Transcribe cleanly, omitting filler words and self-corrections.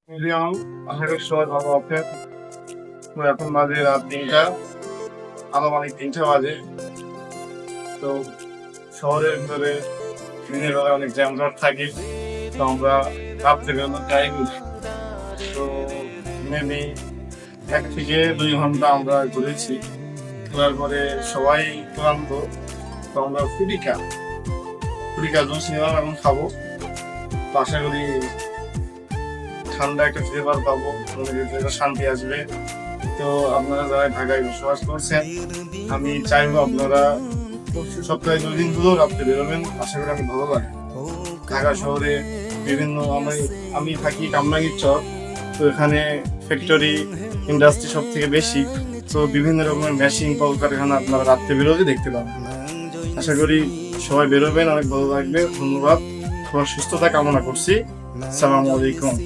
Million আশা করি সবাই ভালো আছেন। তো এখন বাজে রাত ৩টা, আনুমানিক ৩টা বাজে। তো শহরের ভিতরে দিনের বেলায় অনেক জ্যামজট থাকে, তো আমরা রাত্রে বেরোনোর টাইম। তো মেবি ১ থেকে ২ ঘন্টা আমরা ঘুরেছি। ঘোরার পরে সবাই ক্লান্ত, তো আমরা ফুটিকা জুস নিলাম, এখন খাবো। তো আশা করি ঠান্ডা একটা ফ্লেভার পাবো, মনের ভিতরে শান্তি আসবে। তো আপনারা যারা ঢাকায় বসবাস করছেন, আমি চাইবো আপনারা সপ্তাহে ২ দিন হলেও রাত্রে বেরোবেন, আশা করি আমি ভালো লাগে। ঢাকা শহরে বিভিন্ন আমি থাকি কামরাঙ্গীর চর, তো এখানে ফ্যাক্টরি ইন্ডাস্ট্রি সব থেকে বেশি। তো বিভিন্ন রকমের মেশিন কলকারখানা আপনারা রাত্রে বেরোলে দেখতে পাবেন। আশা করি সবাই বেরোবেন, অনেক ভালো লাগবে। ধন্যবাদ, সবার সুস্থতা কামনা করছি। আসসালামু আলাইকুম।